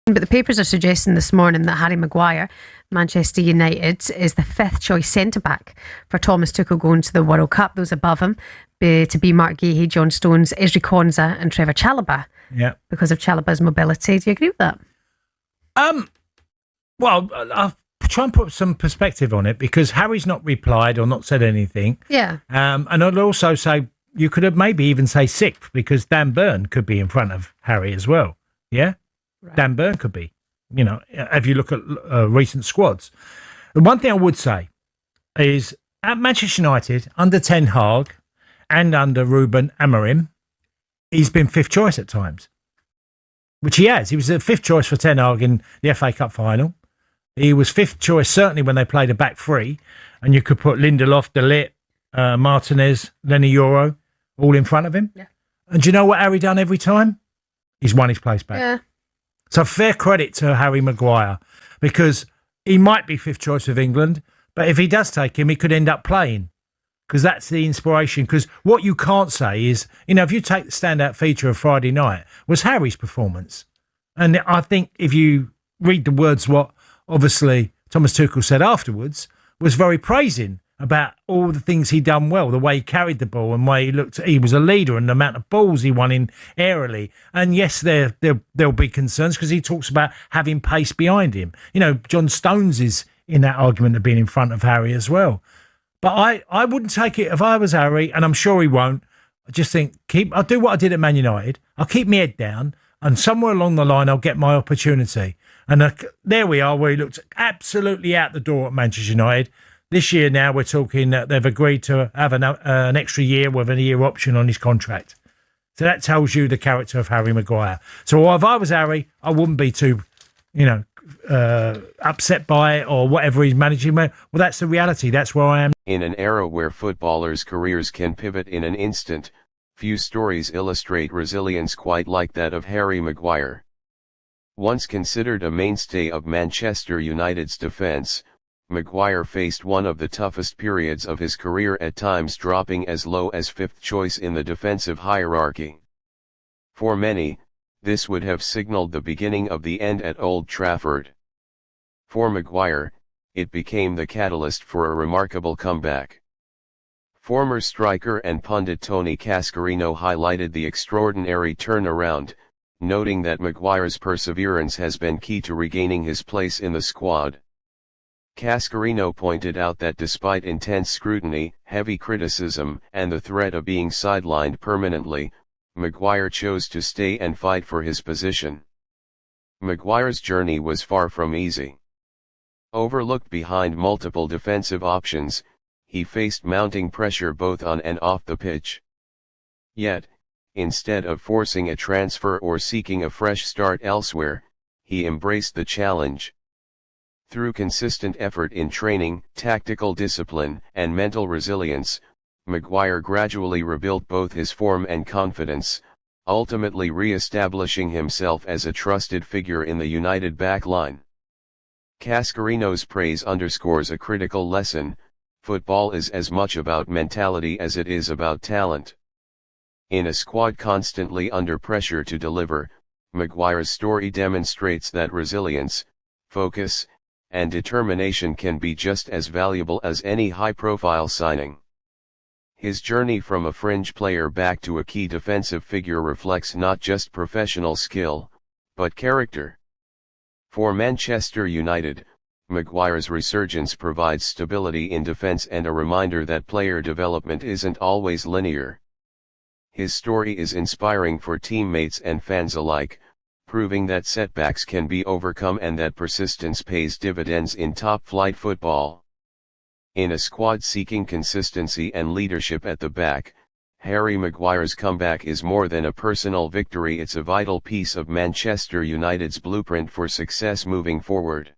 But the papers are suggesting this morning that Harry Maguire, Manchester United, is the fifth choice centre-back for Thomas Tuchel going to the World Cup. Those above him to be Mark Guéhi, John Stones, Ezri Konsa and Trevor Chalobah. Yeah. Because of Chalobah's mobility. Do you agree with that? Well, I'll try and put some perspective on it because Harry's not replied or not said anything. Yeah. And I'd also say you could have maybe even say sixth because Dan Burn could be in front of Harry as well. Yeah? Right. Dan Burn could be, if you look at recent squads. The one thing I would say is at Manchester United, under Ten Hag and under Ruben Amorim, he's been fifth choice at times, which he has. He was the fifth choice for Ten Hag in the FA Cup final. He was fifth choice certainly when they played a back three, and you could put Lindelof, De Ligt, Martinez, Lenny Euro all in front of him. Yeah. And do you know what Harry done every time? He's won his place back. Yeah. So fair credit to Harry Maguire because he might be fifth choice of England, but if he does take him, he could end up playing because that's the inspiration. Because what you can't say is, if you take the standout feature of Friday night was Harry's performance. And I think if you read the words, what obviously Thomas Tuchel said afterwards was very praising about all the things he done well, the way he carried the ball and the way he was a leader and the amount of balls he won in aerially. And yes, there'll be concerns because he talks about having pace behind him. John Stones is in that argument of being in front of Harry as well. But I wouldn't take it if I was Harry, and I'm sure he won't. I just think I'll do what I did at Man United. I'll keep my head down and somewhere along the line I'll get my opportunity. And there we are, where he looked absolutely out the door at Manchester United. This year now we're talking that they've agreed to have an extra year with a year option on his contract. So that tells you the character of Harry Maguire. So if I was Harry, I wouldn't be too, upset by it or whatever he's managing. Well, that's the reality. That's where I am. In an era where footballers' careers can pivot in an instant, few stories illustrate resilience quite like that of Harry Maguire. Once considered a mainstay of Manchester United's defence, Maguire faced one of the toughest periods of his career, at times dropping as low as fifth choice in the defensive hierarchy. For many, this would have signalled the beginning of the end at Old Trafford. For Maguire, it became the catalyst for a remarkable comeback. Former striker and pundit Tony Cascarino highlighted the extraordinary turnaround, noting that Maguire's perseverance has been key to regaining his place in the squad. Cascarino pointed out that despite intense scrutiny, heavy criticism, and the threat of being sidelined permanently, Maguire chose to stay and fight for his position. Maguire's journey was far from easy. Overlooked behind multiple defensive options, he faced mounting pressure both on and off the pitch. Yet, instead of forcing a transfer or seeking a fresh start elsewhere, he embraced the challenge. Through consistent effort in training, tactical discipline, and mental resilience, Maguire gradually rebuilt both his form and confidence, ultimately re-establishing himself as a trusted figure in the United backline. Cascarino's praise underscores a critical lesson: football is as much about mentality as it is about talent. In a squad constantly under pressure to deliver, Maguire's story demonstrates that resilience, focus, and determination can be just as valuable as any high-profile signing. His journey from a fringe player back to a key defensive figure reflects not just professional skill, but character. For Manchester United, Maguire's resurgence provides stability in defense and a reminder that player development isn't always linear. His story is inspiring for teammates and fans alike, proving that setbacks can be overcome and that persistence pays dividends in top-flight football. In a squad seeking consistency and leadership at the back, Harry Maguire's comeback is more than a personal victory, it's a vital piece of Manchester United's blueprint for success moving forward.